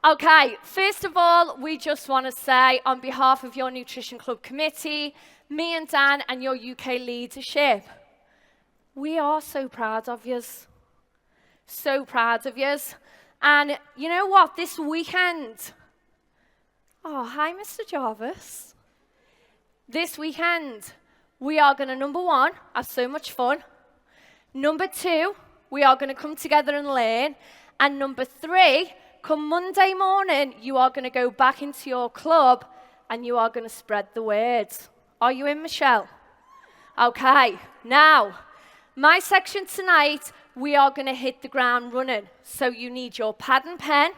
Okay, first of all, we just want to say on behalf of your Nutrition Club committee, me and Dan and your UK leadership, we are so proud of yous. So proud of yous. And you know what? This weekend, oh, hi, Mr. Jarvis. This weekend, we are going to, number one, have so much fun. Number two, we are going to come together and learn. And number three, come Monday morning, you are going to go back into your club and you are going to spread the word. Are you in, Michelle? Okay, now, my section tonight, we are going to hit the ground running. So you need your pad and pen.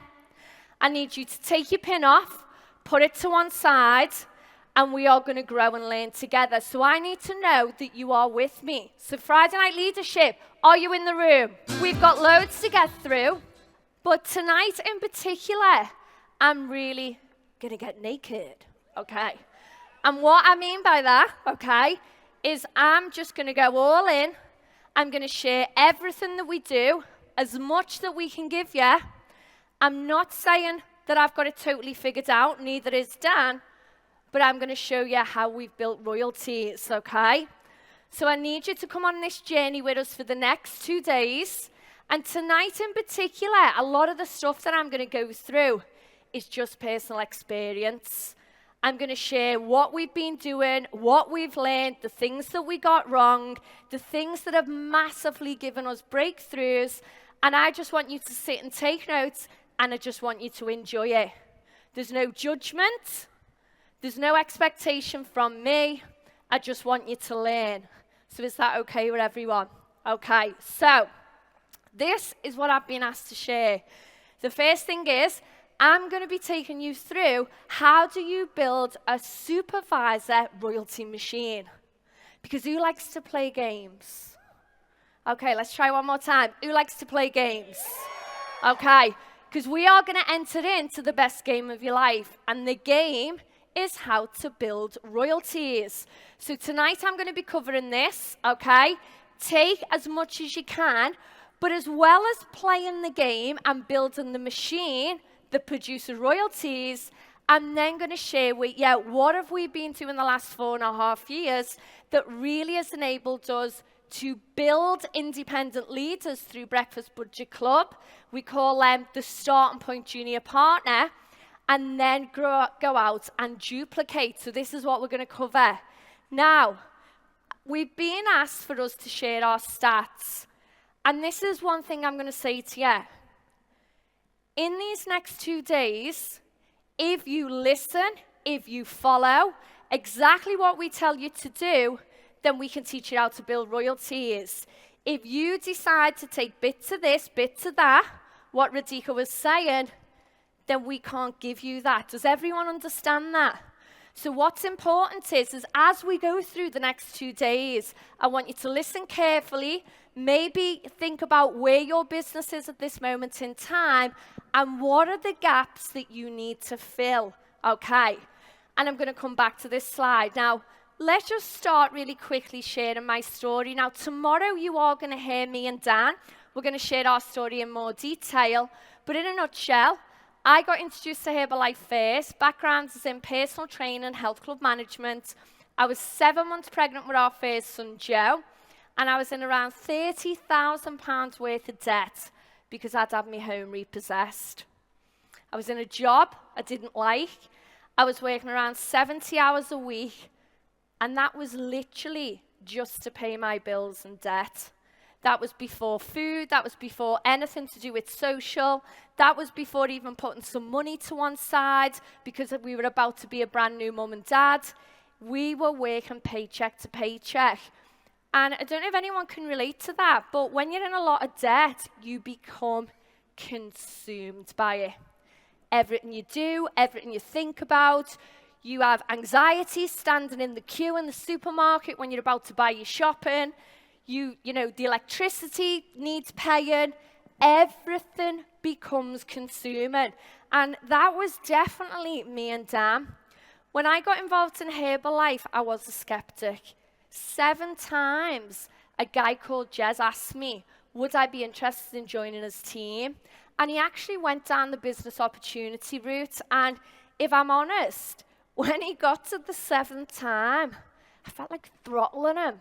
I need you to take your pin off, put it to one side, and we are going to grow and learn together. So I need to know that you are with me. So Friday Night Leadership, are you in the room? We've got loads to get through, but tonight in particular, I'm really going to get naked, okay? And what I mean by that, okay, is I'm just going to go all in. I'm going to share everything that we do, as much that we can give you. I'm not saying that I've got it totally figured out, neither is Dan, but I'm going to show you how we've built Royalties, okay? So I need you to come on this journey with us for the next 2 days. And tonight in particular, a lot of the stuff that I'm going to go through is just personal experience. I'm going to share what we've been doing, what we've learned, the things that we got wrong, the things that have massively given us breakthroughs. And I just want you to sit and take notes, and I just want you to enjoy it. There's no judgment. There's no expectation from me. I just want you to learn. So is that okay with everyone? Okay, so this is what I've been asked to share. The first thing is, I'm going to be taking you through how do you build a supervisor royalty machine. Because who likes to play games? Okay, let's try one more time. Who likes to play games? Okay, because we are going to enter into the best game of your life. And the game is how to build royalties. So tonight I'm going to be covering this, okay? Take as much as you can, but as well as playing the game and building the machine that produces royalties, I'm then going to share with you what have we been doing the last 4.5 years that really has enabled us to build independent leaders through Breakfast Budget Club. We call them the Starting Point Junior Partner, and then go out and duplicate. So this is what we're going to cover. Now, we've been asked for us to share our stats. And this is one thing I'm going to say to you. In these next 2 days, if you listen, if you follow exactly what we tell you to do, then we can teach you how to build royalties. If you decide to take bits of this, bits of that, what Radhika was saying, then we can't give you that. Does everyone understand that? So what's important is as we go through the next 2 days, I want you to listen carefully, maybe think about where your business is at this moment in time, and what are the gaps that you need to fill, okay? And I'm going to come back to this slide. Now, let's just start really quickly sharing my story. Now, tomorrow you are going to hear me and Dan. We're going to share our story in more detail. But in a nutshell, I got introduced to Herbalife first. Background is in personal training, health club management. I was 7 months pregnant with our first son, Joe. And I was in around £30,000 worth of debt because I'd had my home repossessed. I was in a job I didn't like. I was working around 70 hours a week. And that was literally just to pay my bills and debt. That was before food. That was before anything to do with social. That was before even putting some money to one side because we were about to be a brand new mum and dad. We were working paycheck to paycheck. And I don't know if anyone can relate to that, but when you're in a lot of debt, you become consumed by it. Everything you do, everything you think about, you have anxiety standing in the queue in the supermarket when you're about to buy your shopping. You know, the electricity needs paying. Everything becomes consuming. And that was definitely me and Dan. When I got involved in Herbalife, I was a skeptic. 7 times a guy called Jez asked me, would I be interested in joining his team? And he actually went down the business opportunity route. And if I'm honest, when he got to the 7th time, I felt like throttling him.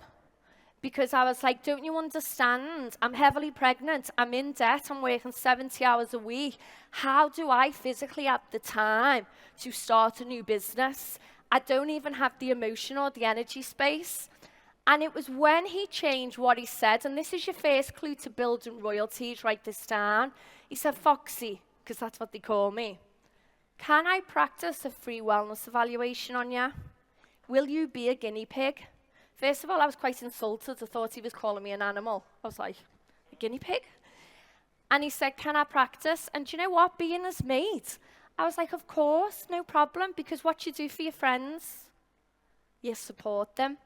Because I was like, don't you understand? I'm heavily pregnant. I'm in debt. I'm working 70 hours a week. How do I physically have the time to start a new business? I don't even have the emotion or the energy space. And it was when he changed what he said, and this is your first clue to building royalties, write this down. He said, Foxy, because that's what they call me. Can I practice a free wellness evaluation on you? Will you be a guinea pig? First of all, I was quite insulted. I thought he was calling me an animal. I was like, a guinea pig? And he said, can I practice? And do you know what? Being his mate, I was like, of course, no problem, because what you do for your friends, you support them.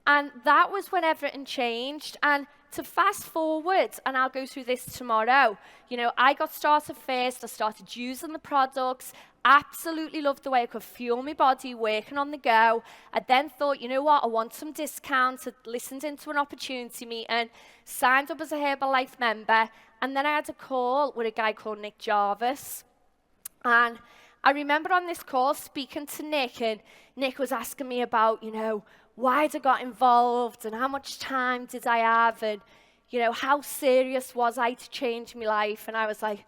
And that was when everything changed. And to fast forward, and I'll go through this tomorrow, you know, I got started first. I started using the products. Absolutely loved the way I could fuel my body, working on the go. I then thought, you know what, I want some discounts. I listened into an opportunity meeting, signed up as a Herbalife member, and then I had a call with a guy called Nick Jarvis. And I remember on this call speaking to Nick, and Nick was asking me about, you know, why I got involved and how much time did I have and, you know, how serious was I to change my life? And I was like,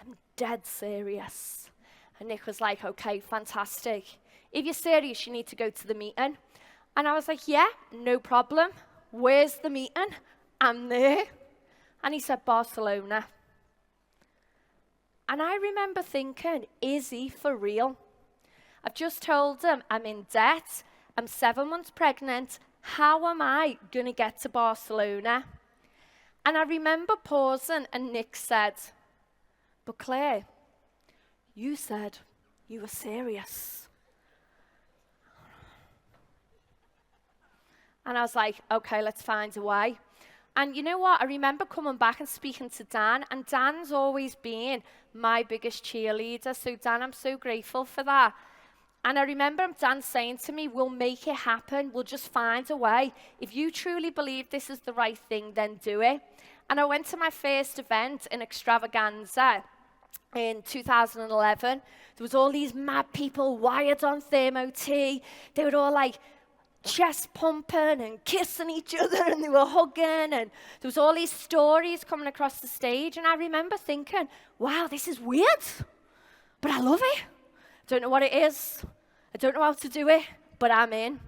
I'm dead serious. And Nick was like, okay, fantastic. If you're serious, you need to go to the meeting. And I was like, yeah, no problem. Where's the meeting? I'm there. And he said, Barcelona. And I remember thinking, is he for real? I've just told him I'm in debt. I'm 7 months pregnant. How am I going to get to Barcelona? And I remember pausing, and Nick said, but Claire, you said you were serious. And I was like, okay, let's find a way. And you know what? I remember coming back and speaking to Dan, and Dan's always been my biggest cheerleader. So Dan, I'm so grateful for that. And I remember Dan saying to me, we'll make it happen. We'll just find a way. If you truly believe this is the right thing, then do it. And I went to my first event in Extravaganza in 2011. There was all these mad people wired on thermo tea. They were all like chest pumping and kissing each other, and they were hugging. And there was all these stories coming across the stage. And I remember thinking, wow, this is weird, but I love it. Don't know what it is. I don't know how to do it, but I'm in.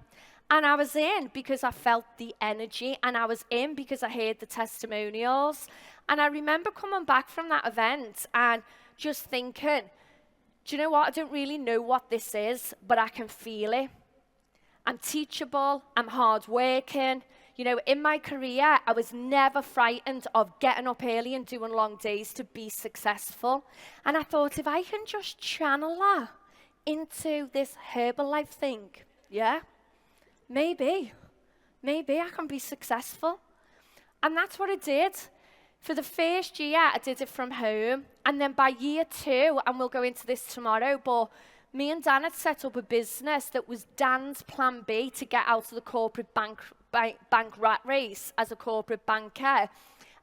And I was in because I felt the energy, and I was in because I heard the testimonials. And I remember coming back from that event and just thinking, do you know what? I don't really know what this is, but I can feel it. I'm teachable. I'm hardworking. You know, in my career, I was never frightened of getting up early and doing long days to be successful. And I thought, if I can just channel that into this Herbalife thing, yeah, maybe I can be successful. And that's what I did. For the first year, I did it from home. And then by year 2, and we'll go into this tomorrow, but me and Dan had set up a business that was Dan's plan B to get out of the corporate bank rat race as a corporate banker.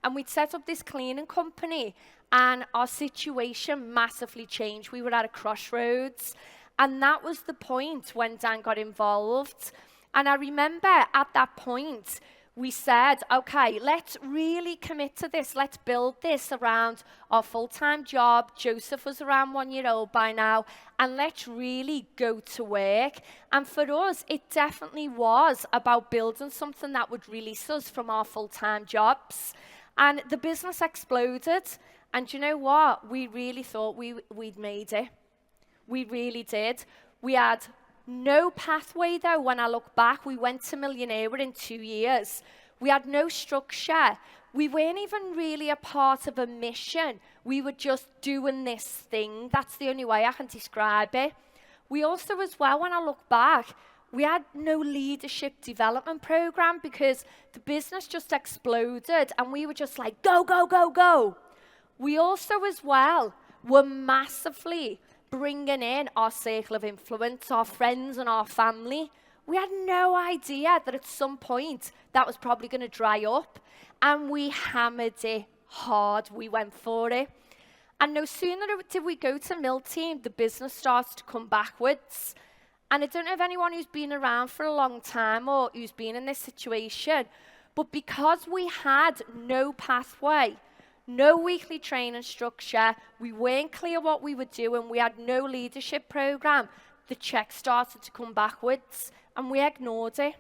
And we'd set up this cleaning company, and our situation massively changed. We were at a crossroads, and that was the point when Dan got involved. And I remember at that point, we said, okay, let's really commit to this. Let's build this around our full-time job. Joseph was around 1 year old by now. And let's really go to work. And for us, it definitely was about building something that would release us from our full-time jobs. And the business exploded. And you know what? We really thought we'd made it. We really did. We had no pathway, though. When I look back, we went to millionaire within 2 years. We had no structure. We weren't even really a part of a mission. We were just doing this thing. That's the only way I can describe it. We also, as well, when I look back, we had no leadership development program because the business just exploded and we were just like, go, go, go, go. We also, as well, were massively bringing in our circle of influence, our friends and our family. We had no idea that at some point that was probably going to dry up, and we hammered it hard. We went for it. And no sooner did we go to Mill Team, the business starts to come backwards. And I don't know if anyone who's been around for a long time or who's been in this situation, but because we had no pathway, no weekly training structure, we weren't clear what we were doing, we had no leadership program, the check started to come backwards and we ignored it.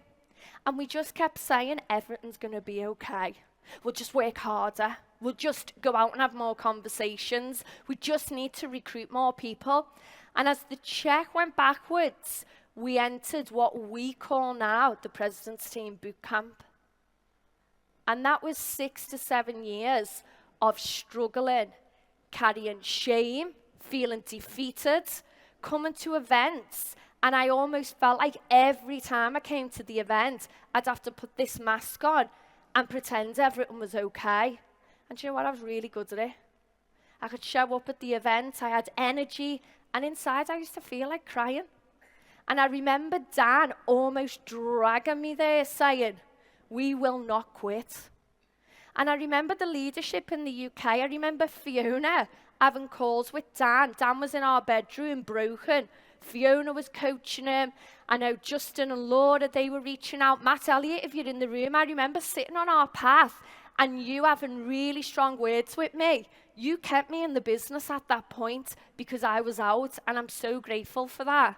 And we just kept saying, everything's going to be okay. We'll just work harder. We'll just go out and have more conversations. We just need to recruit more people. And as the check went backwards, we entered what we call now the President's Team Boot Camp. And that was 6 to 7 years of struggling, carrying shame, feeling defeated, coming to events. And I almost felt like every time I came to the event, I'd have to put this mask on and pretend everything was okay. And do you know what? I was really good at it. I could show up at the event, I had energy, and inside I used to feel like crying. And I remember Dan almost dragging me there saying, we will not quit. And I remember the leadership in the UK. I remember Fiona having calls with Dan. Dan was in our bedroom, broken. Fiona was coaching him. I know Justin and Laura, they were reaching out. Matt Elliott, if you're in the room, I remember sitting on our path and you having really strong words with me. You kept me in the business at that point because I was out, and I'm so grateful for that.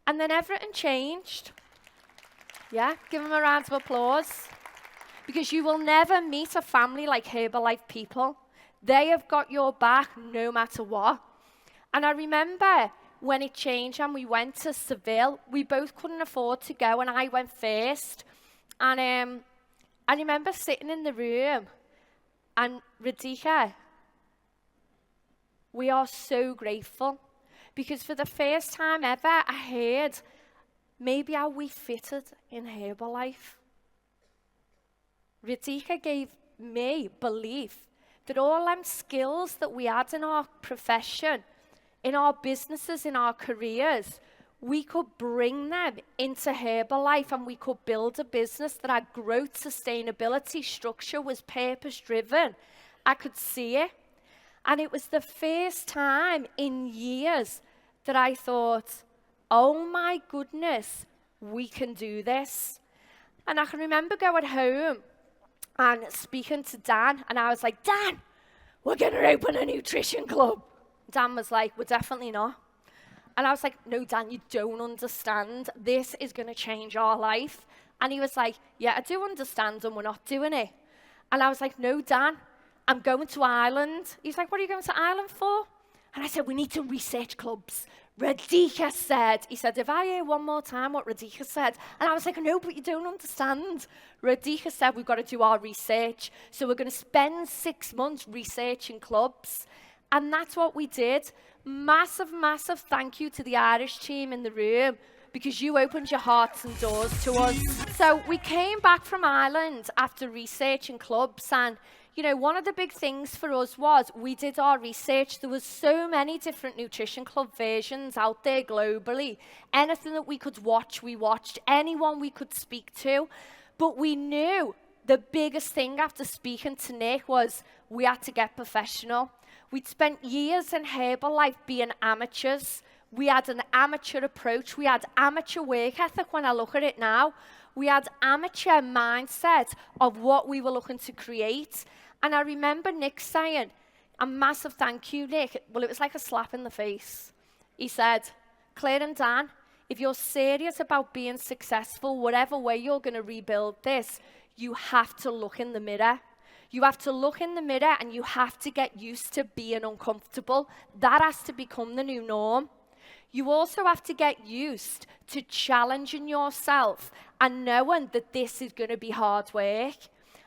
And then everything changed. Yeah, give them a round of applause. Because you will never meet a family like Herbalife people. They have got your back no matter what. And I remember when it changed and we went to Seville, we both couldn't afford to go, and I went first. And I remember sitting in the room, and Radhika, we are so grateful. Because for the first time ever, I heard, maybe how we fitted in Herbalife. Radhika gave me belief that all them skills that we had in our profession, in our businesses, in our careers, we could bring them into Herbalife and we could build a business that had growth, sustainability, structure, was purpose-driven. I could see it. And it was the first time in years that I thought, oh my goodness, we can do this. And I can remember going home and speaking to Dan, and I was like, Dan, we're going to open a nutrition club. Dan was like, we're definitely not. And I was like, no, Dan, you don't understand. This is going to change our life. And he was like, yeah, I do understand, and we're not doing it. And I was like, no, Dan, I'm going to Ireland. He's like, what are you going to Ireland for? And I said, we need to research clubs. Radhika said, he said, if I hear one more time what Radhika said, and I was like, no, but you don't understand. Radhika said, we've got to do our research. So we're going to spend 6 months researching clubs. And that's what we did. Massive, massive thank you to the Irish team in the room, because you opened your hearts and doors to us. So we came back from Ireland after researching clubs, and you know, one of the big things for us was we did our research. There was so many different nutrition club versions out there globally. Anything that we could watch, we watched. Anyone we could speak to. But we knew the biggest thing after speaking to Nick was we had to get professional. We'd spent years in Herbalife being amateurs. We had an amateur approach. We had amateur work ethic when I look at it now. We had amateur mindset of what we were looking to create. And I remember Nick saying, a massive thank you, Nick. Well, it was like a slap in the face. He said, Claire and Dan, if you're serious about being successful, whatever way you're going to rebuild this, you have to look in the mirror. You have to look in the mirror and you have to get used to being uncomfortable. That has to become the new norm. You also have to get used to challenging yourself and knowing that this is going to be hard work.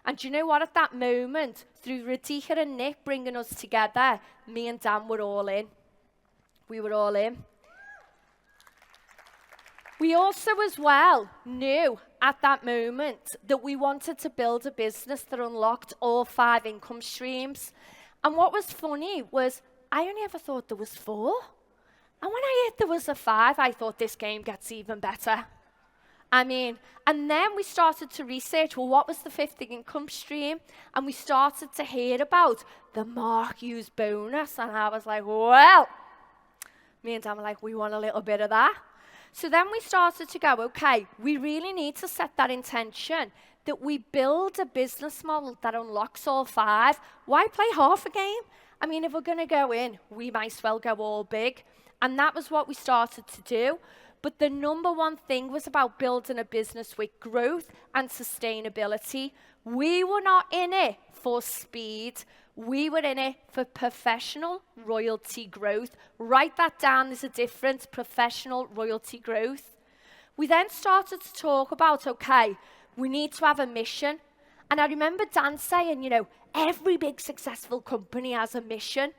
And do you know what? At that moment, through Radhika and Nick bringing us together, me and Dan were all in. We were all in. We also as well knew at that moment that we wanted to build a business that unlocked all 5 income streams. And what was funny was I only ever thought there was 4. And when I heard there was a 5, I thought this game gets even better. I mean, and then we started to research, well, what was the fifth income stream? And we started to hear about the Mark Hughes bonus. And I was like, well, me and Dan were like, we want a little bit of that. So then we started to go, okay, we really need to set that intention that we build a business model that unlocks all five. Why play half a game? I mean, if we're going to go in, we might as well go all big. And that was what we started to do. But the number one thing was about building a business with growth and sustainability. We were not in it for speed. We were in it for professional royalty growth. Write that down, there's a difference, professional royalty growth. We then started to talk about, okay, we need to have a mission. And I remember Dan saying, you know, every big successful company has a mission.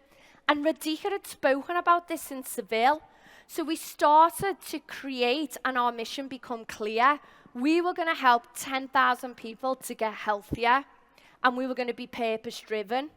And Radhika had spoken about this in Seville. So we started to create and our mission become clear. We were going to help 10,000 people to get healthier. And we were going to be purpose-driven.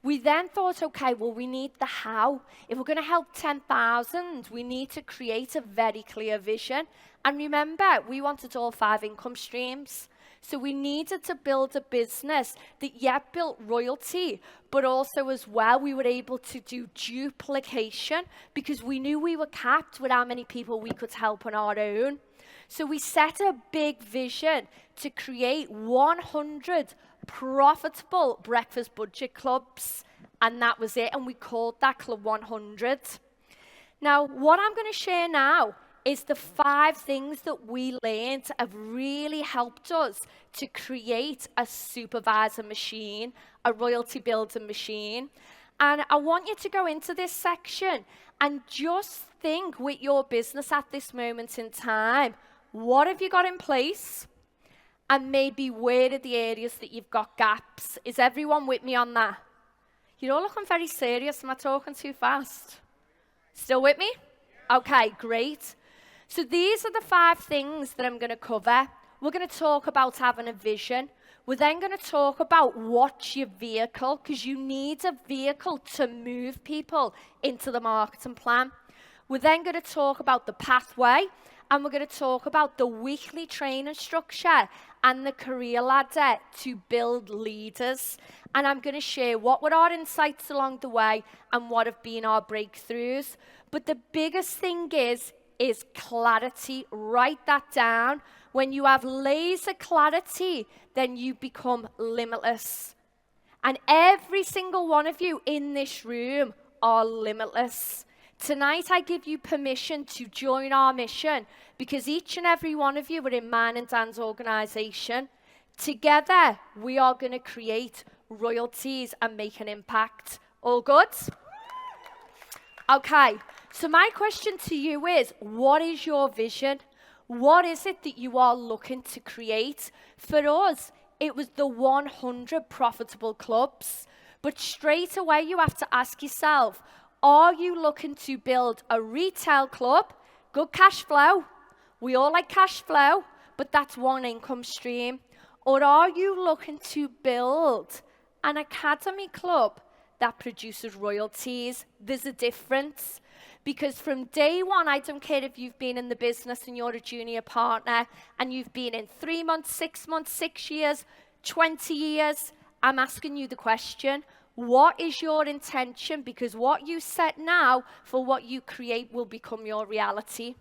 We then thought, okay, well, we need the how. If we're going to help 10,000, we need to create a very clear vision. And remember, we wanted all five income streams. So we needed to build a business that yet built royalty, but also as well, we were able to do duplication because we knew we were capped with how many people we could help on our own. So we set a big vision to create 100 profitable breakfast budget clubs, and that was it, and we called that Club 100. Now, what I'm going to share now is the 5 things that we learned have really helped us to create a supervisor machine, a royalty building machine. And I want you to go into this section and just think with your business at this moment in time, what have you got in place? And maybe where are the areas that you've got gaps? Is everyone with me on that? You're all looking very serious. Am I talking too fast? Still with me? Okay, great. So these are the 5 things that I'm going to cover. We're going to talk about having a vision. We're then going to talk about what's your vehicle, because you need a vehicle to move people into the marketing plan. We're then going to talk about the pathway, and we're going to talk about the weekly training structure and the career ladder to build leaders. And I'm going to share what were our insights along the way and what have been our breakthroughs. But the biggest thing is clarity. Write that down. When you have laser clarity, then you become limitless. And every single one of you in this room are limitless. Tonight, I give you permission to join our mission because each and every one of you are in mine and Dan's organization. Together, we are going to create royalties and make an impact. All good? Okay. So my question to you is, what is your vision? What is it that you are looking to create? For us, it was the 100 profitable clubs. But straight away, you have to ask yourself, are you looking to build a retail club? Good cash flow. We all like cash flow, but that's one income stream. Or are you looking to build an academy club that produces royalties? There's a difference. Because from day one, I don't care if you've been in the business and you're a junior partner and you've been in 3 months, 6 months, 6 years, 20 years, I'm asking you the question, what is your intention? Because what you set now for what you create will become your reality.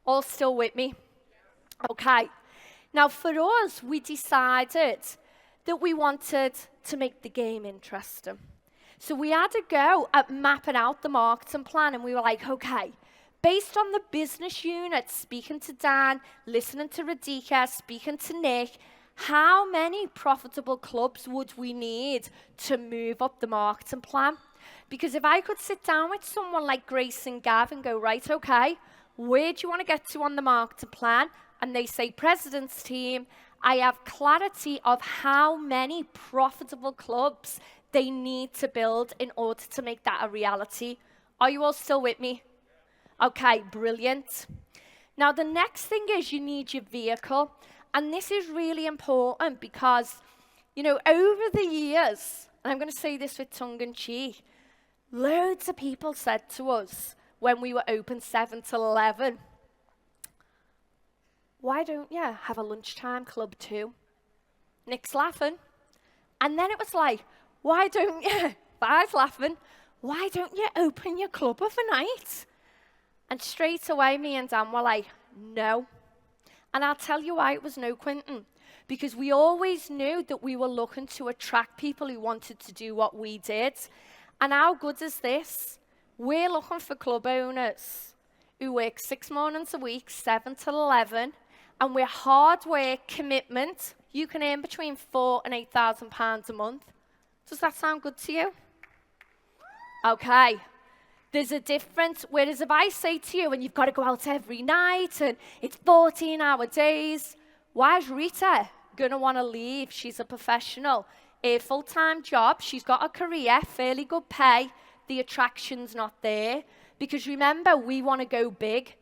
All still with me? Okay. Now for us, we decided that we wanted to make the game interesting. So we had to go at mapping out the marketing plan, and we were like, okay, based on the business unit, speaking to Dan, listening to Radhika, speaking to Nick, how many profitable clubs would we need to move up the marketing plan? Because if I could sit down with someone like Grace and Gav and go, right, okay, where do you want to get to on the marketing plan? And they say, President's team, I have clarity of how many profitable clubs they need to build in order to make that a reality. Are you all still with me? Okay, brilliant. Now, the next thing is you need your vehicle. And this is really important because, you know, over the years, and I'm going to say this with tongue in cheek, loads of people said to us when we were open 7 till 11, why don't you have a lunchtime club too? Nick's laughing. And then it was like, why don't you, Fi's laughing, why don't you open your club overnight? And straight away, me and Dan were like, no. And I'll tell you why it was no, Quentin. Because we always knew that we were looking to attract people who wanted to do what we did. And how good is this? We're looking for club owners who work 6 mornings a week, 7 till 11, and with hard work, commitment, you can earn between £4,000 and £8,000 a month. Does that sound good to you? Okay. There's a difference. Whereas if I say to you, and you've got to go out every night, and it's 14-hour days, why is Rita going to want to leave? She's a professional. A full-time job. She's got a career, fairly good pay. The attraction's not there. Because remember, we want to go big.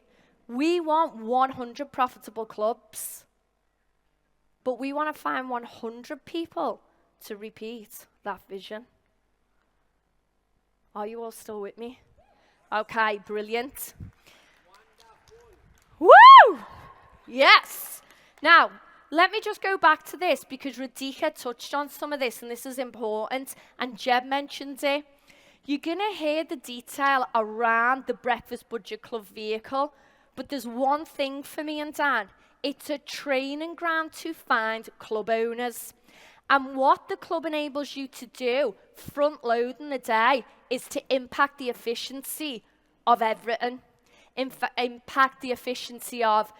We want 100 profitable clubs. But we want to find 100 people to repeat that vision. Are you all still with me? Okay, brilliant. Woo! Yes. Now, let me just go back to this because Radhika touched on some of this, and this is important, and Jeb mentioned it. You're going to hear the detail around the Breakfast Budget Club vehicle, but there's one thing for me and Dan. It's a training ground to find club owners. And what the club enables you to do, front loading the day, is to impact the efficiency of everything. Impact the efficiency of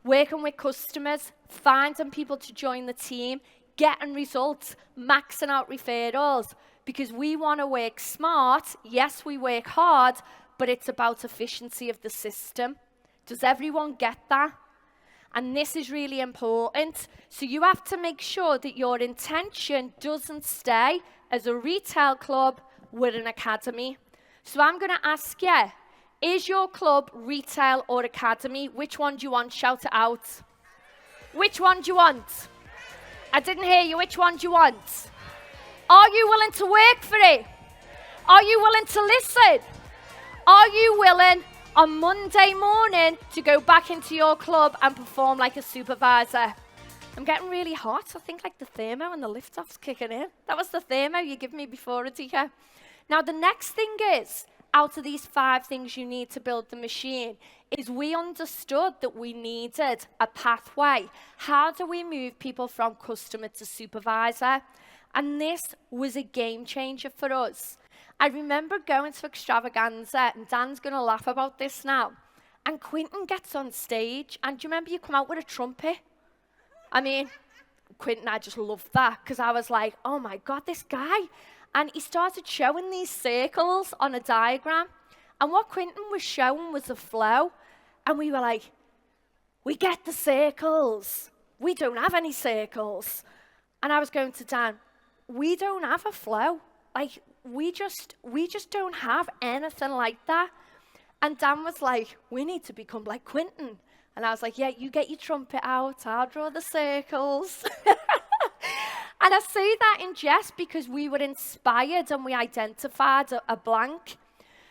working with customers, finding people to join the team, getting results, maxing out referrals, because we want to work smart. Yes, we work hard, but it's about efficiency of the system. Does everyone get that? And this is really important. So you have to make sure that your intention doesn't stay as a retail club with an academy. So I'm going to ask you, is your club retail or academy? Which one do you want? Shout it out. Which one do you want? I didn't hear you. Which one do you want? Are you willing to work for it? Are you willing to listen? Are you willing on Monday morning to go back into your club and perform like a supervisor? I'm getting really hot. I think like the thermo and the lift-off's kicking in. That was the thermo you gave me before, Adika. Now, the next thing is, out of these 5 things you need to build the machine, is we understood that we needed a pathway. How do we move people from customer to supervisor? And this was a game changer for us. I remember going to Extravaganza, and Dan's going to laugh about this now. And Quentin gets on stage, and do you remember you come out with a trumpet? I mean, Quentin, I just loved that, because I was like, oh my God, this guy. And he started showing these circles on a diagram. And what Quentin was showing was a flow. And we were like, we get the circles. We don't have any circles. And I was going to Dan, we don't have a flow. Like, we just don't have anything like that. And Dan was like, we need to become like Quentin. And I was like, yeah, you get your trumpet out, I'll draw the circles. And I say that in jest because we were inspired and we identified a blank.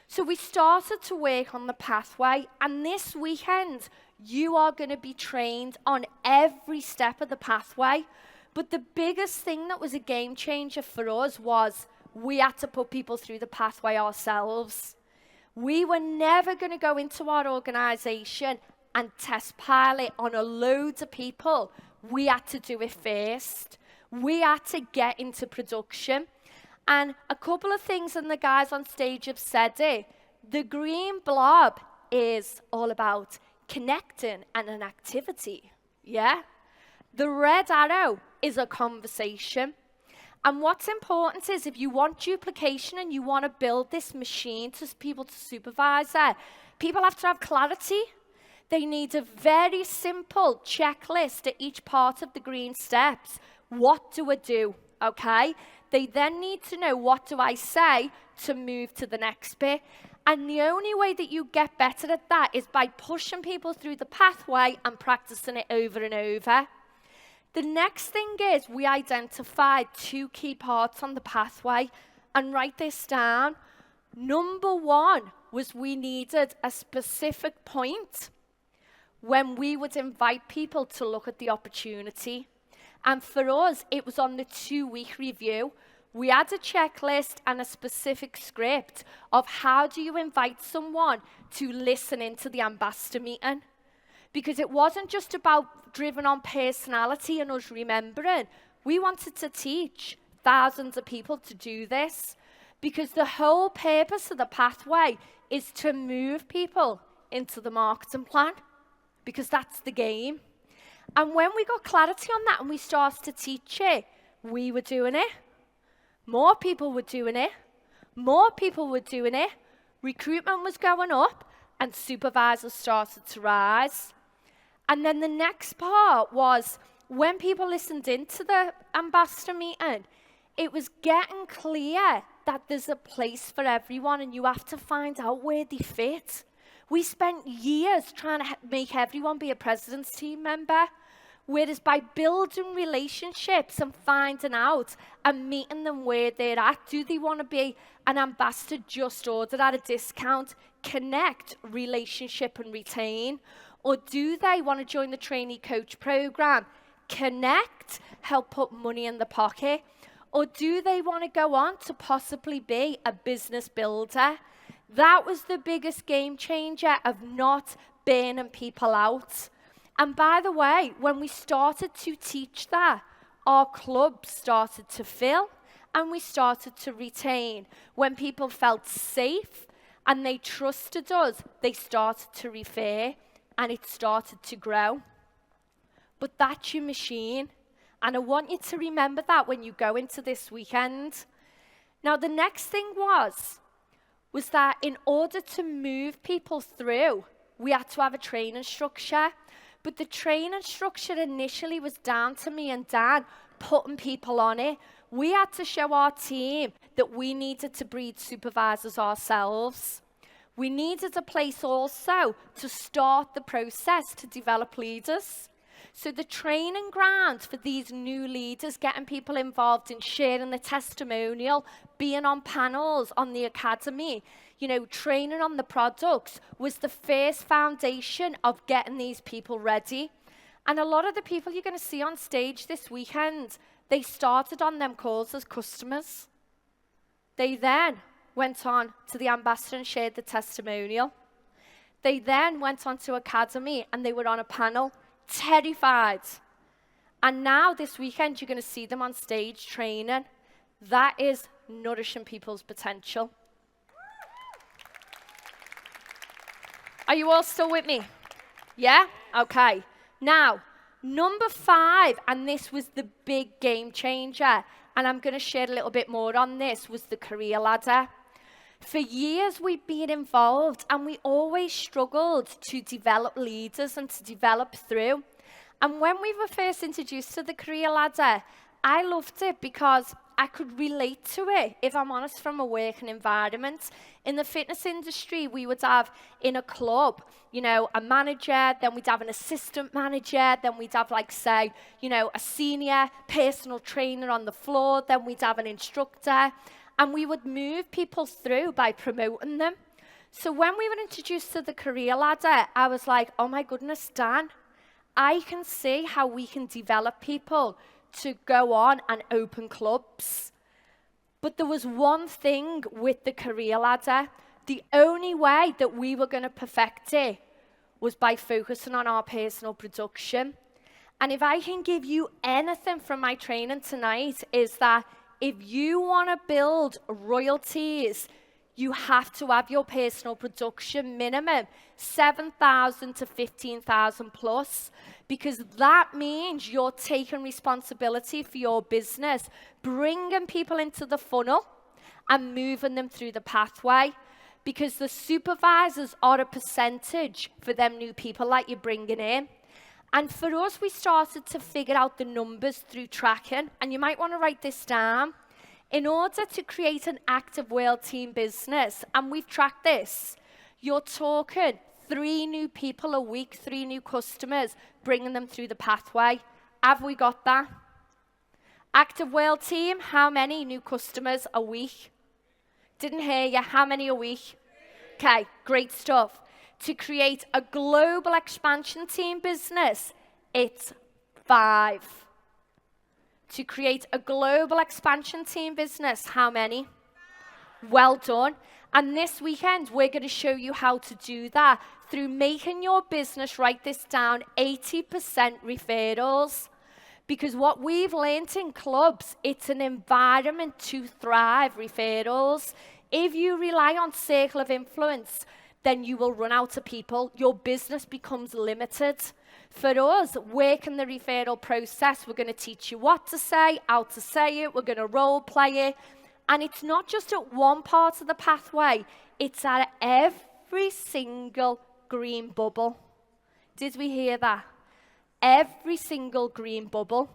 So we started to work on the pathway, and this weekend, you are going to be trained on every step of the pathway. But the biggest thing that was a game changer for us was we had to put people through the pathway ourselves. We were never going to go into our organization and test pilot on a load of people. We had to do it first. We had to get into production. And a couple of things, and the guys on stage have said it. The green blob is all about connecting and an activity. Yeah? The red arrow is a conversation. And what's important is if you want duplication and you want to build this machine to people to supervise there, people have to have clarity. They need a very simple checklist at each part of the green steps. What do I do? Okay? They then need to know, what do I say to move to the next bit? And the only way that you get better at that is by pushing people through the pathway and practicing it over and over. The next thing is we identified 2 key parts on the pathway, and write this down. Number 1 was we needed a specific point when we would invite people to look at the opportunity. And for us, it was on the 2-week review. We had a checklist and a specific script of how do you invite someone to listen into the ambassador meeting. Because it wasn't just about driven on personality and us remembering. We wanted to teach thousands of people to do this. Because the whole purpose of the pathway is to move people into the marketing plan. Because that's the game. And when we got clarity on that and we started to teach it, we were doing it. More people were doing it. More people were doing it. Recruitment was going up and supervisors started to rise. And then the next part was when people listened into the ambassador meeting, it was getting clear that there's a place for everyone and you have to find out where they fit. We spent years trying to make everyone be a president's team member. Whereas by building relationships and finding out and meeting them where they're at, do they want to be an ambassador just ordered at a discount, connect, relationship and retain? Or do they want to join the trainee coach program, connect, help put money in the pocket? Or do they want to go on to possibly be a business builder? That was the biggest game changer of not burning people out. And by the way, when we started to teach that, our club started to fill and we started to retain. When people felt safe and they trusted us, they started to refer and it started to grow. But that's your machine. And I want you to remember that when you go into this weekend. Now, the next thing was that in order to move people through, we had to have a training structure. But the training structure initially was down to me and Dan putting people on it. We had to show our team that we needed to breed supervisors ourselves. We needed a place also to start the process to develop leaders. So the training ground for these new leaders, getting people involved in sharing the testimonial, being on panels on the academy, training on the products was the first foundation of getting these people ready. And a lot of the people you're going to see on stage this weekend, they started on them calls as customers. They then went on to the ambassador and shared the testimonial. They then went on to academy and they were on a panel, terrified. And now this weekend, you're going to see them on stage training. That is nourishing people's potential. Are you all still with me? Yeah? Okay. Now, number 5, and this was the big game changer, and I'm going to share a little bit more on this, was the career ladder. For years, we've been involved, and we always struggled to develop leaders and to develop through. And when we were first introduced to the career ladder, I loved it because I could relate to it, if I'm honest, from a working environment. In the fitness industry, we would have in a club, a manager, then we'd have an assistant manager, then we'd have a senior personal trainer on the floor, then we'd have an instructor, and we would move people through by promoting them. So when we were introduced to the career ladder, I was like, oh my goodness, Dan, I can see how we can develop people to go on and open clubs. But there was one thing with the career ladder. The only way that we were going to perfect it was by focusing on our personal production. And if I can give you anything from my training tonight, is that if you want to build royalties, you have to have your personal production minimum 7,000 to 15,000 plus, because that means you're taking responsibility for your business, bringing people into the funnel and moving them through the pathway, because the supervisors are a percentage for them new people that you're bringing in. And for us, we started to figure out the numbers through tracking, and you might want to write this down. In order to create an active world team business, and we've tracked this, you're talking 3 new people a week, 3 new customers, bringing them through the pathway. Have we got that? Active world team, how many new customers a week? Didn't hear you. How many a week? Okay, great stuff. To create a global expansion team business, it's 5. To create a global expansion team business, how many? Well done. And this weekend, we're going to show you how to do that through making your business, write this down, 80% referrals. Because what we've learned in clubs, it's an environment to thrive, referrals. If you rely on circle of influence, then you will run out of people. Your business becomes limited. For us, working the referral process, we're going to teach you what to say, how to say it, we're going to role play it. And it's not just at one part of the pathway, it's at every single green bubble. Did we hear that? Every single green bubble.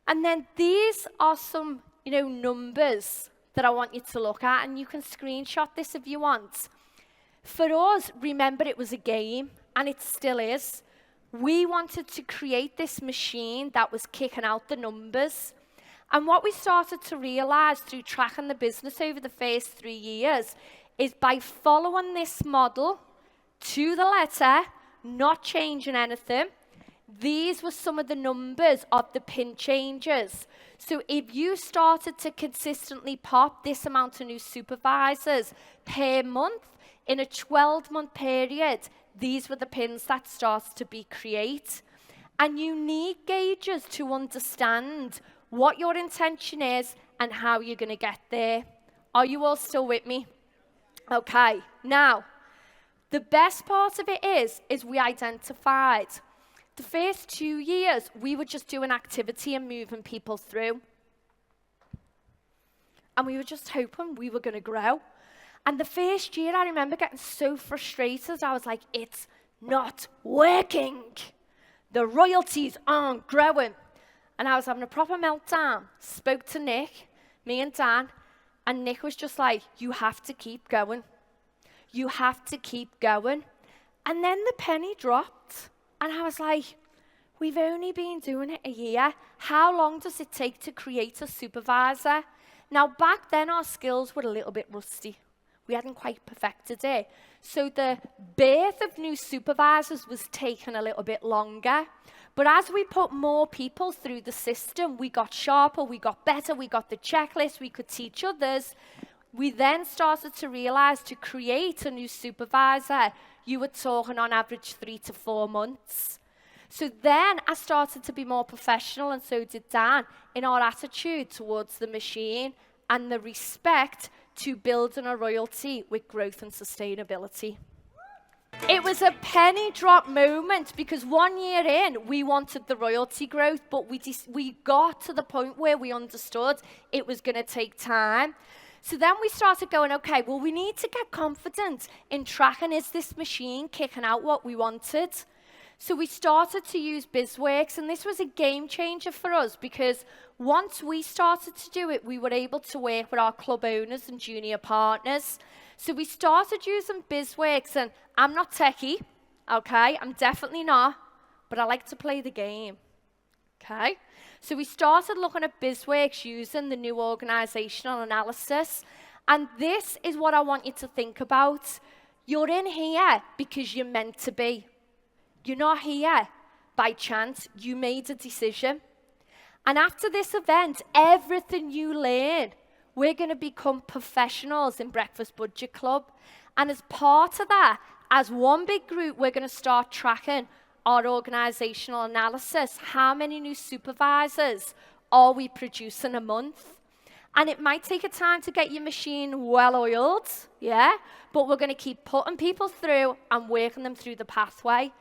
And then these are some, numbers that I want you to look at, and you can screenshot this if you want. For us, remember, it was a game, and it still is. We wanted to create this machine that was kicking out the numbers. And what we started to realize through tracking the business over the first 3 years is by following this model to the letter, not changing anything, these were some of the numbers of the pin changes. So if you started to consistently pop this amount of new supervisors per month in a 12-month period, these were the pins that started to be created. And you need gauges to understand what your intention is and how you're going to get there. Are you all still with me? Okay, now, the best part of it is we identified the first 2 years, we were just doing activity and moving people through. And we were just hoping we were going to grow. And the first year, I remember getting so frustrated. I was like, it's not working. The royalties aren't growing. And I was having a proper meltdown. Spoke to Nick, me and Dan, and Nick was just like, you have to keep going. You have to keep going. And then the penny dropped. And I was like, we've only been doing it a year. How long does it take to create a supervisor? Now, back then, our skills were a little bit rusty. We hadn't quite perfected it. So the birth of new supervisors was taking a little bit longer. But as we put more people through the system, we got sharper, we got better, we got the checklist, we could teach others. We then started to realize to create a new supervisor, you were talking on average 3 to 4 months. So then I started to be more professional, and so did Dan, in our attitude towards the machine and the respect to building a royalty with growth and sustainability. It was a penny drop moment because 1 year in, we wanted the royalty growth, but we got to the point where we understood it was going to take time. So then we started going, okay, well, we need to get confident in tracking, is this machine kicking out what we wanted? So we started to use BizWorks, and this was a game changer for us because once we started to do it, we were able to work with our club owners and junior partners. So we started using BizWorks, and I'm not techie, okay? I'm definitely not, but I like to play the game, okay? So we started looking at BizWorks using the new organizational analysis, and this is what I want you to think about. You're in here because you're meant to be. You're not here by chance. You made a decision. And after this event, everything you learn, we're going to become professionals in Breakfast Budget Club. And as part of that, as one big group, we're going to start tracking our organizational analysis. How many new supervisors are we producing a month? And it might take a time to get your machine well-oiled, yeah? But we're going to keep putting people through and working them through the pathway.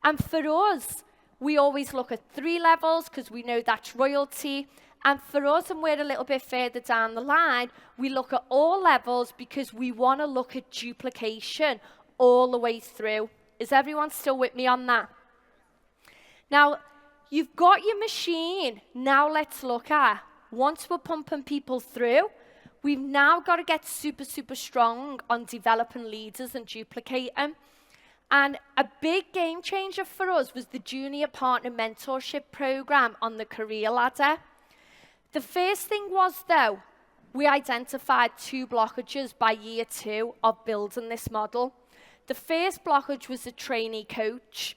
And for us, we always look at 3 levels because we know that's royalty. And for us, and we're a little bit further down the line, we look at all levels because we want to look at duplication all the way through. Is everyone still with me on that? Now, you've got your machine. Now let's look at, once we're pumping people through, we've now got to get super, super strong on developing leaders and duplicating. And a big game changer for us was the Junior Partner Mentorship Program on the career ladder. The first thing was, though, we identified 2 blockages by year 2 of building this model. The first blockage was the trainee coach,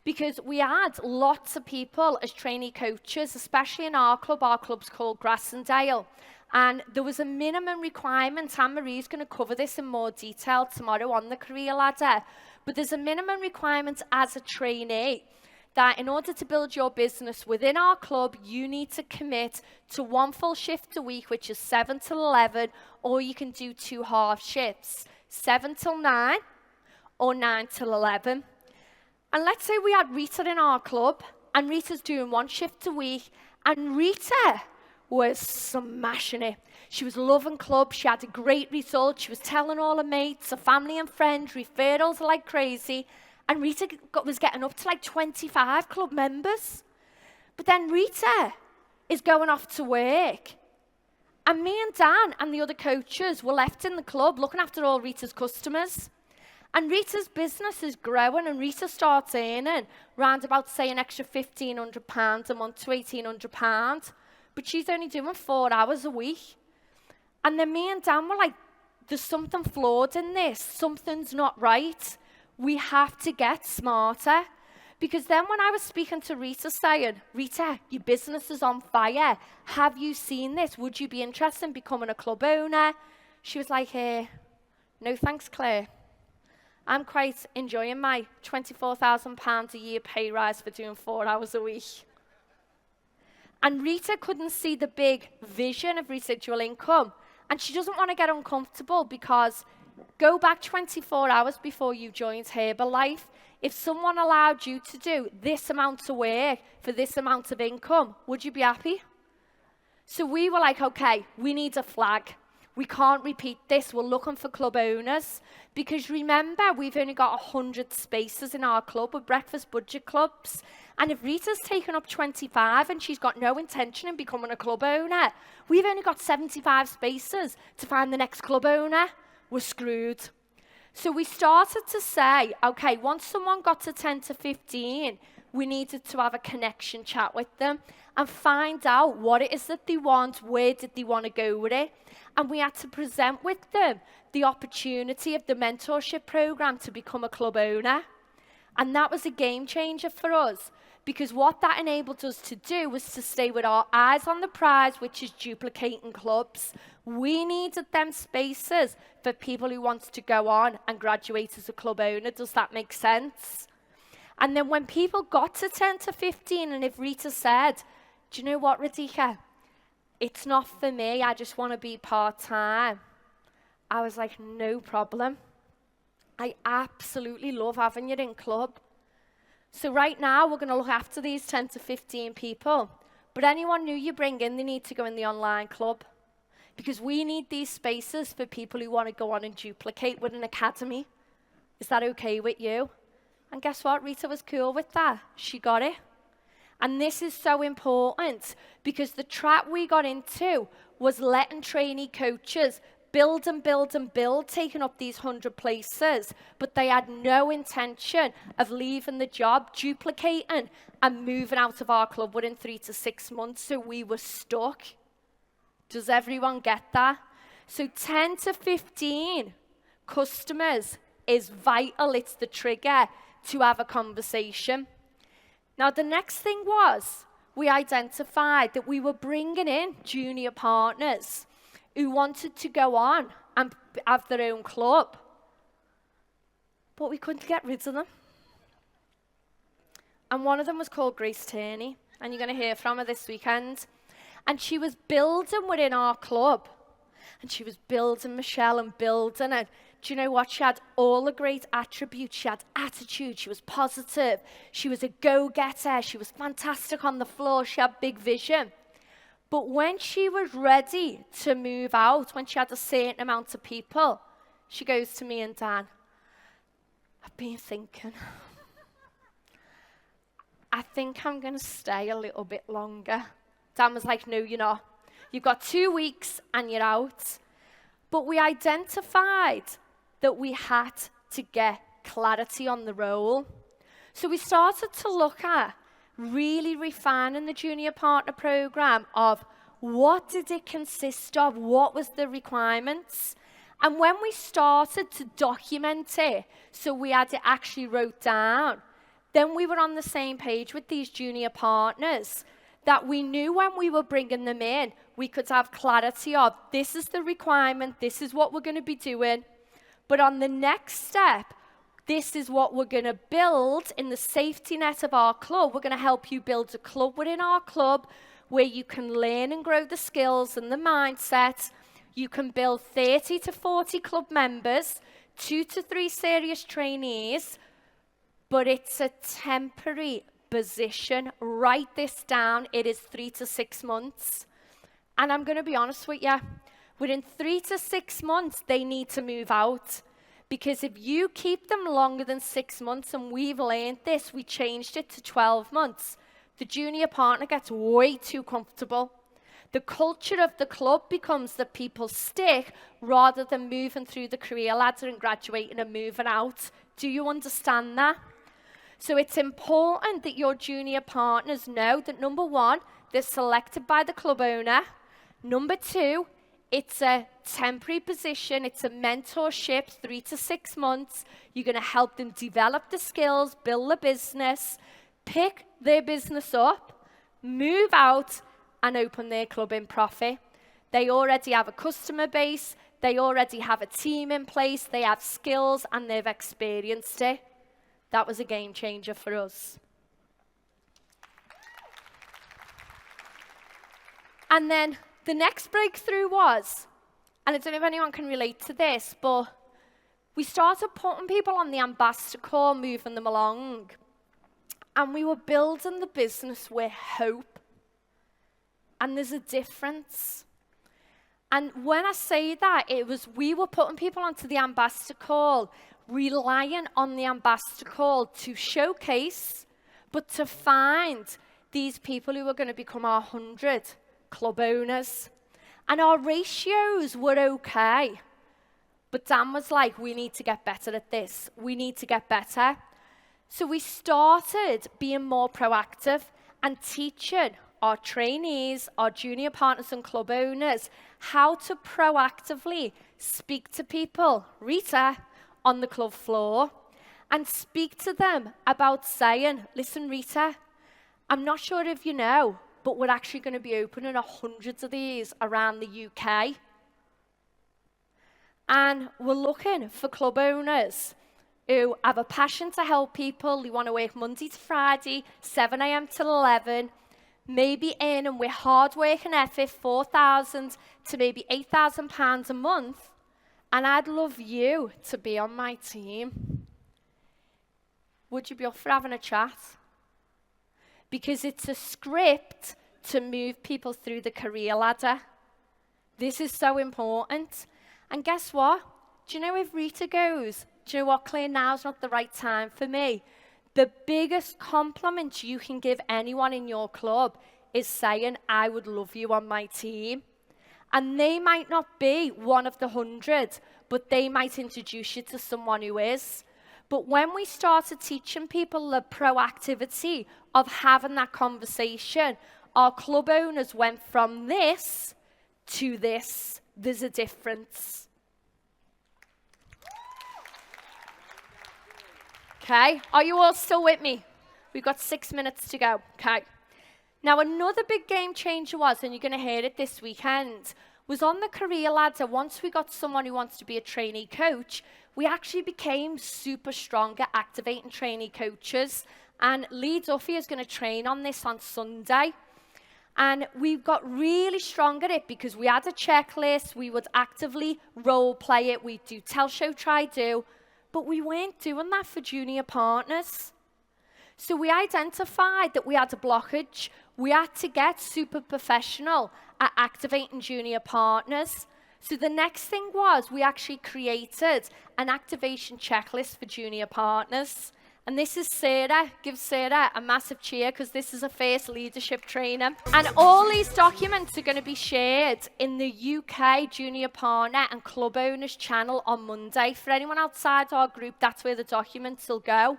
because we had lots of people as trainee coaches, especially in our club. Our club's called Grassendale. And there was a minimum requirement. Anne-Marie's going to cover this in more detail tomorrow on the career ladder. But there's a minimum requirement as a trainee that in order to build your business within our club, you need to commit to 1 full shift a week, which is 7 till 11, or you can do 2 half shifts, 7 till 9 or 9 till 11. And let's say we had Rita in our club, and Rita's doing 1 shift a week, and Rita was smashing it. She was loving club, she had a great result, she was telling all her mates, her family and friends, referrals like crazy, and Rita was getting up to like 25 club members. But then Rita is going off to work, and me and Dan and the other coaches were left in the club looking after all Rita's customers. And Rita's business is growing, and Rita starts earning round about, say, an extra £1,500 a month to £1,800. But she's only doing 4 hours a week. And then me and Dan were like, there's something flawed in this. Something's not right. We have to get smarter. Because then when I was speaking to Rita saying, Rita, your business is on fire. Have you seen this? Would you be interested in becoming a club owner? She was like, no thanks, Claire. I'm quite enjoying my £24,000 a year pay rise for doing 4 hours a week. And Rita couldn't see the big vision of residual income. And she doesn't want to get uncomfortable, because go back 24 hours before you joined Herbalife. If someone allowed you to do this amount of work for this amount of income, would you be happy? So we were like, okay, we need a flag. We can't repeat this. We're looking for club owners. Because remember, we've only got 100 spaces in our club with breakfast budget clubs. And if Rita's taken up 25 and she's got no intention in becoming a club owner, we've only got 75 spaces to find the next club owner. We're screwed. So we started to say, okay, once someone got to 10 to 15, we needed to have a connection chat with them and find out what it is that they want, where did they want to go with it. And we had to present with them the opportunity of the mentorship program to become a club owner. And that was a game changer for us, because what that enabled us to do was to stay with our eyes on the prize, which is duplicating clubs. We needed them spaces for people who want to go on and graduate as a club owner. Does that make sense? And then when people got to 10 to 15, and if Rita said, do you know what, Radhika? It's not for me, I just want to be part-time. I was like, no problem. I absolutely love having you in club. So right now, we're going to look after these 10 to 15 people. But anyone new you bring in, they need to go in the online club. Because we need these spaces for people who want to go on and duplicate with an academy. Is that okay with you? And guess what? Rita was cool with that. She got it. And this is so important, because the trap we got into was letting trainee coaches build and build and build, taking up these 100 places, but they had no intention of leaving the job, duplicating, and moving out of our club within 3 to 6 months, so we were stuck. Does everyone get that? So 10 to 15 customers is vital. It's the trigger to have a conversation. Now, the next thing was we identified that we were bringing in junior partners who wanted to go on and have their own club, but we couldn't get rid of them. And one of them was called Grace Tierney, and you're going to hear from her this weekend. And she was building within our club, and she was building Michelle and building it. Do you know what? She had all the great attributes. She had attitude. She was positive. She was a go-getter. She was fantastic on the floor. She had big vision. But when she was ready to move out, when she had a certain amount of people, she goes to me and Dan, I've been thinking, I think I'm going to stay a little bit longer. Dan was like, no, you're not. You've got 2 weeks and you're out. But we identified that we had to get clarity on the role. So we started to look at really refining the junior partner program of what did it consist of, what was the requirements. And when we started to document it, so we had it actually wrote down, then we were on the same page with these junior partners, that we knew when we were bringing them in, we could have clarity of, this is the requirement, this is what we're going to be doing. But on the next step, this is what we're going to build in the safety net of our club. We're going to help you build a club within our club where you can learn and grow the skills and the mindset. You can build 30 to 40 club members, 2 to 3 serious trainees, but it's a temporary position. Write this down. It is 3 to 6 months. And I'm going to be honest with you. Within 3 to 6 months, they need to move out. Because if you keep them longer than 6 months, and we've learned this, we changed it to 12 months, the junior partner gets way too comfortable. The culture of the club becomes that people stick rather than moving through the career ladder and graduating and moving out. Do you understand that? So it's important that your junior partners know that, number one, they're selected by the club owner. Number two, it's a temporary position. It's a mentorship, 3 to 6 months. You're going to help them develop the skills, build the business, pick their business up, move out, and open their club in profit. They already have a customer base. They already have a team in place. They have skills, and they've experienced it. That was a game changer for us. And then the next breakthrough was, and I don't know if anyone can relate to this, but we started putting people on the ambassador call, moving them along. And we were building the business with hope. And there's a difference. And when I say that, it was we were putting people onto the ambassador call, relying on the ambassador call to showcase, but to find these people who were going to become our 100 club owners. And our ratios were okay. But Dan was like, we need to get better at this. We need to get better. So we started being more proactive and teaching our trainees, our junior partners and club owners, how to proactively speak to people, Rita, on the club floor, and speak to them about saying, listen, Rita, I'm not sure if you know, but we're actually going to be opening hundreds of these around the UK. And we're looking for club owners who have a passion to help people, who want to work Monday to Friday, 7 a.m. till 11, maybe earning with hard work and effort, £4,000 to maybe £8,000 a month. And I'd love you to be on my team. Would you be up for having a chat? Because it's a script to move people through the career ladder. This is so important. And guess what? Do you know if Rita goes, do you know what, Claire, now's not the right time for me? The biggest compliment you can give anyone in your club is saying, I would love you on my team. And they might not be one of the 100, but they might introduce you to someone who is. But when we started teaching people the proactivity of having that conversation, our club owners went from this to this. There's a difference. Okay, are you all still with me? We've got 6 minutes to go. Okay. Now, another big game changer was, and you're going to hear it this weekend, was on the career ladder. Once we got someone who wants to be a trainee coach, we actually became super strong at activating trainee coaches. And Lee Duffy is going to train on this on Sunday. And we got really strong at it because we had a checklist. We would actively role play it. We'd do tell, show, try, do. But we weren't doing that for junior partners. So we identified that we had a blockage. We had to get super professional at activating junior partners. So the next thing was we actually created an activation checklist for junior partners. And this is Sarah. Give Sarah a massive cheer because this is her first leadership training. And all these documents are going to be shared in the UK Junior Partner and Club Owners channel on Monday. For anyone outside our group, that's where the documents will go.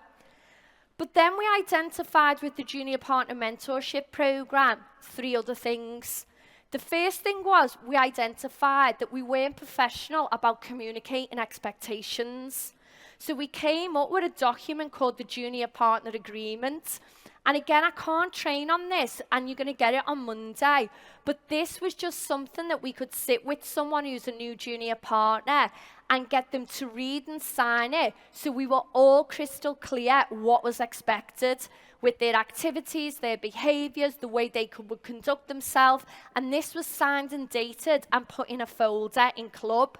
But then we identified with the Junior Partner Mentorship Program 3 other things. The first thing was we identified that we weren't professional about communicating expectations. So we came up with a document called the Junior Partner Agreement. And again, I can't train on this, and you're going to get it on Monday. But this was just something that we could sit with someone who's a new junior partner and get them to read and sign it. So we were all crystal clear what was expected with their activities, their behaviors, the way they would conduct themselves. And this was signed and dated and put in a folder in club.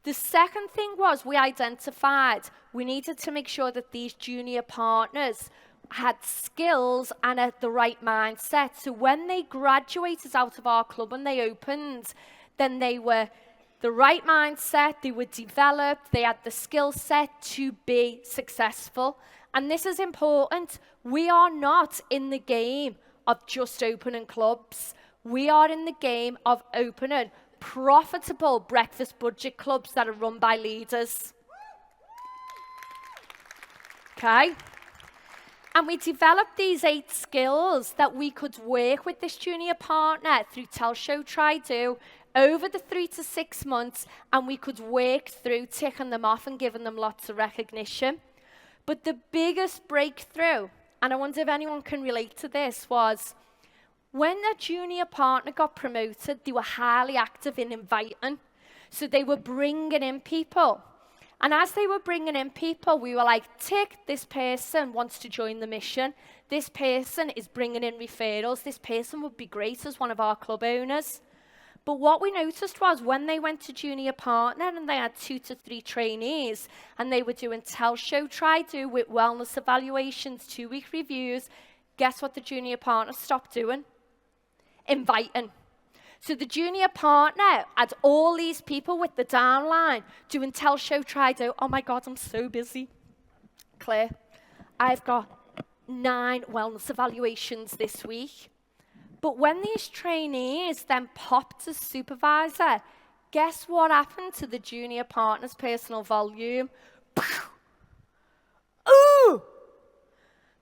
The second thing was we identified we needed to make sure that these junior partners had skills and the right mindset. So when they graduated out of our club and they opened, then they were the right mindset, they were developed, they had the skill set to be successful. And this is important. We are not in the game of just opening clubs. We are in the game of opening profitable breakfast budget clubs that are run by leaders. Okay? And we developed these 8 skills that we could work with this junior partner through Tell, Show, Try, Do over the 3 to 6 months, and we could work through ticking them off and giving them lots of recognition. But the biggest breakthrough, and I wonder if anyone can relate to this, was when a junior partner got promoted, they were highly active in inviting. So they were bringing in people. And as they were bringing in people, we were like, tick, this person wants to join the mission. This person is bringing in referrals. This person would be great as one of our club owners. But what we noticed was when they went to junior partner and they had 2 to 3 trainees and they were doing Tell, Show, Try, Do with wellness evaluations, 2-week reviews, guess what the junior partner stopped doing? Inviting. So the junior partner had all these people with the downline doing Tell, Show, Try, Do. Oh my God, I'm so busy. Claire, I've got 9 wellness evaluations this week. But when these trainees then popped as supervisor, guess what happened to the junior partner's personal volume? Ooh!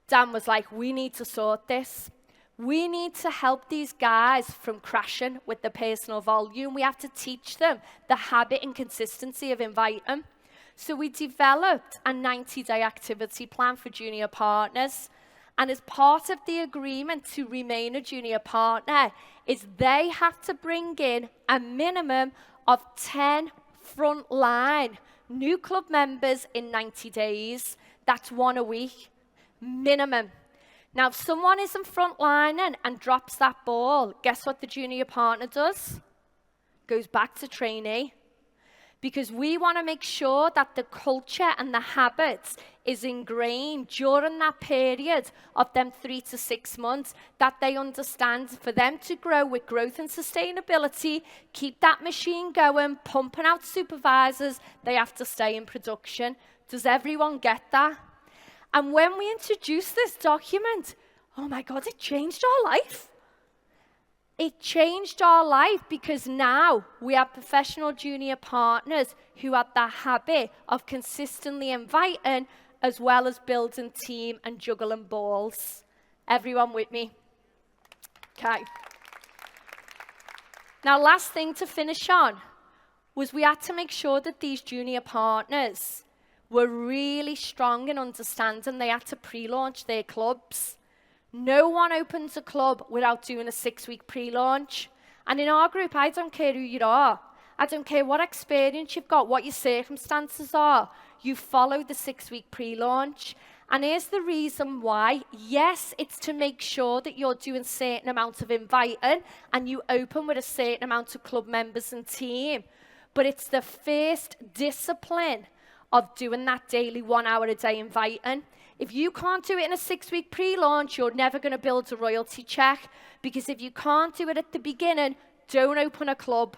Dan was like, we need to sort this. We need to help these guys from crashing with the personal volume. We have to teach them the habit and consistency of inviting. So we developed a 90-day activity plan for junior partners. And as part of the agreement to remain a junior partner is they have to bring in a minimum of 10 frontline new club members in 90 days. That's 1 a week, minimum. Now, if someone isn't frontlining and drops that ball, guess what the junior partner does? Goes back to trainee. Because we want to make sure that the culture and the habits is ingrained during that period of them 3 to 6 months, that they understand for them to grow with growth and sustainability, keep that machine going, pumping out supervisors, they have to stay in production. Does everyone get that? And when we introduced this document, oh my God, it changed our life. It changed our life because now we have professional junior partners who have that habit of consistently inviting as well as building team and juggling balls. Everyone with me? Okay. Now, last thing to finish on was we had to make sure that these junior partners were really strong in understanding they had to pre-launch their clubs. No one opens a club without doing a 6-week pre-launch. And in our group, I don't care who you are. I don't care what experience you've got, what your circumstances are. You follow the 6-week pre-launch. And here's the reason why. Yes, it's to make sure that you're doing a certain amount of inviting and you open with a certain amount of club members and team. But it's the first discipline of doing that daily 1 hour a day inviting. If you can't do it in a 6-week pre-launch, you're never going to build a royalty check. Because if you can't do it at the beginning, don't open a club.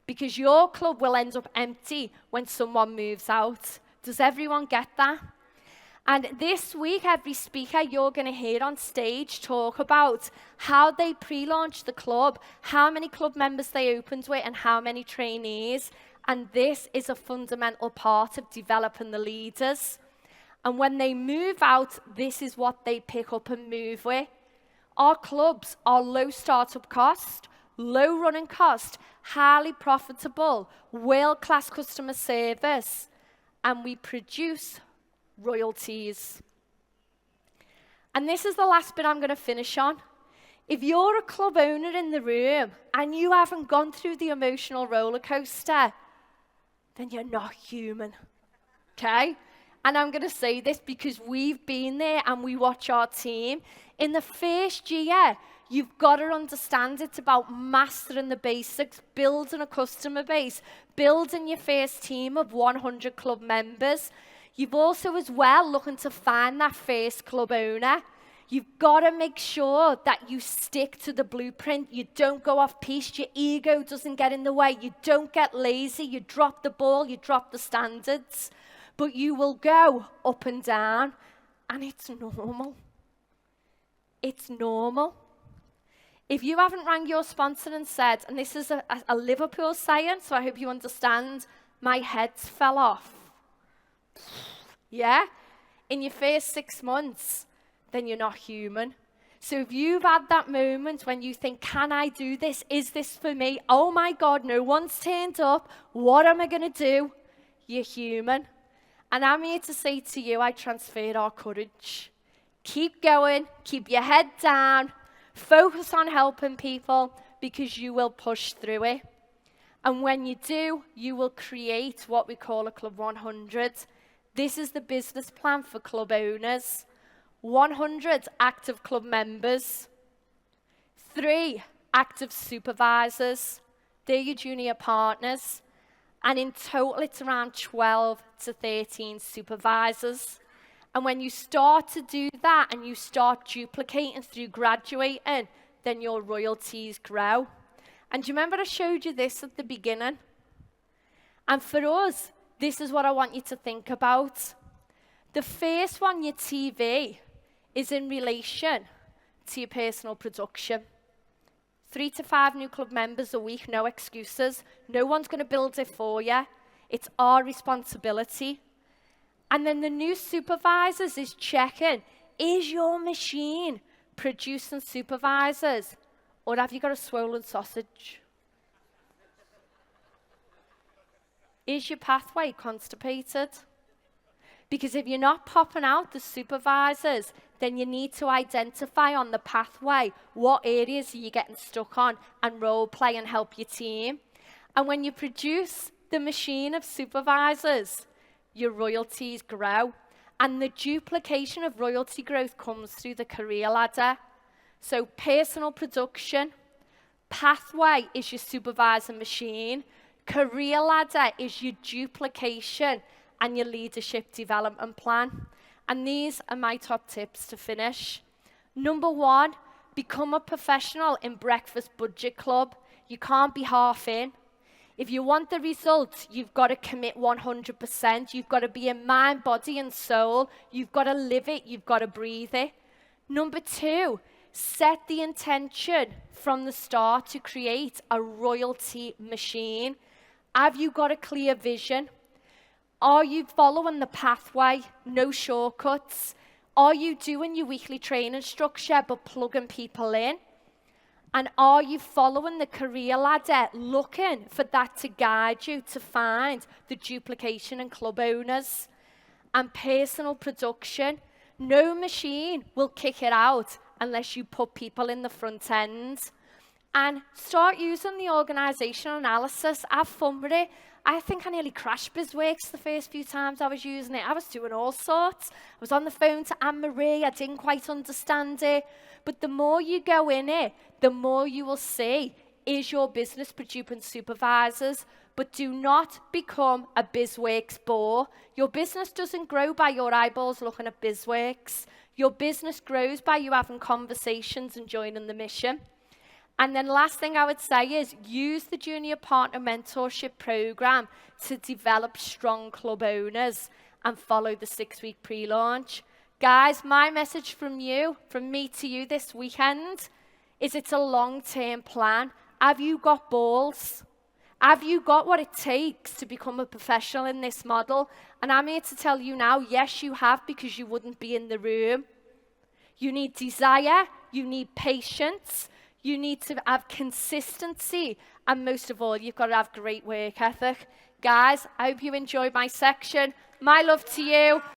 Because your club will end up empty when someone moves out. Does everyone get that? And this week, every speaker you're going to hear on stage talk about how they pre-launched the club, how many club members they opened with, and how many trainees. And this is a fundamental part of developing the leaders. And when they move out, this is what they pick up and move with. Our clubs are low startup cost, low running cost, highly profitable, world-class customer service, and we produce royalties. And this is the last bit I'm going to finish on. If you're a club owner in the room and you haven't gone through the emotional roller coaster, then you're not human, okay? And I'm going to say this because we've been there and we watch our team. In the first year, you've got to understand it's about mastering the basics, building a customer base, building your first team of 100 club members. You've also as well looking to find that first club owner. You've got to make sure that you stick to the blueprint. You don't go off piste. Your ego doesn't get in the way. You don't get lazy. You drop the ball. You drop the standards. But you will go up and down, and it's normal. It's normal. If you haven't rang your sponsor and said, and this is a Liverpool saying, so I hope you understand, my head's fell off. Yeah? In your first 6 months, then you're not human. So if you've had that moment when you think, can I do this? Is this for me? Oh my God, no one's turned up. What am I going to do? You're human. And I'm here to say to you, I transferred our courage. Keep going. Keep your head down. Focus on helping people because you will push through it. And when you do, you will create what we call a Club 100. This is the business plan for club owners. 100 active club members, 3 active supervisors, they're your junior partners, and in total it's around 12 to 13 supervisors. And when you start to do that and you start duplicating through graduating, then your royalties grow. And do you remember I showed you this at the beginning? And for us, this is what I want you to think about. The first one, your TV, is in relation to your personal production. 3 to 5 new club members a week, no excuses. No one's going to build it for you. It's our responsibility. And then the new supervisors is checking, is your machine producing supervisors? Or have you got a swollen sausage? Is your pathway constipated? Because if you're not popping out the supervisors, then you need to identify on the pathway what areas are you getting stuck on and role play and help your team. And when you produce the machine of supervisors, your royalties grow. And the duplication of royalty growth comes through the career ladder. So personal production, pathway is your supervisor machine, career ladder is your duplication and your leadership development plan. And these are my top tips to finish. Number 1, become a professional in Breakfast Budget Club. You can't be half in. If you want the results, you've got to commit 100%. You've got to be in mind, body, and soul. You've got to live it. You've got to breathe it. Number 2, set the intention from the start to create a royalty machine. Have you got a clear vision? Are you following the pathway? No shortcuts. Are you doing your weekly training structure but plugging people in? And are you following the career ladder, looking for that to guide you to find the duplication in club owners? And personal production, no machine will kick it out unless you put people in the front end. And start using the organizational analysis. Have fun with it. I think I nearly crashed BizWorks the first few times I was using it. I was doing all sorts. I was on the phone to Anne-Marie. I didn't quite understand it. But the more you go in it, the more you will see, is your business producing supervisors? But do not become a BizWorks bore. Your business doesn't grow by your eyeballs looking at BizWorks. Your business grows by you having conversations and joining the mission. And then last thing I would say is use the Junior Partner Mentorship Program to develop strong club owners and follow the 6-week pre-launch. Guys, my message from me to you this weekend is it's a long-term plan. Have you got balls? Have you got what it takes to become a professional in this model? And I'm here to tell you now, yes, you have, because you wouldn't be in the room. You need desire, you need patience, You need to have consistency. And most of all, you've got to have great work ethic. Guys, I hope you enjoyed my section. My love to you.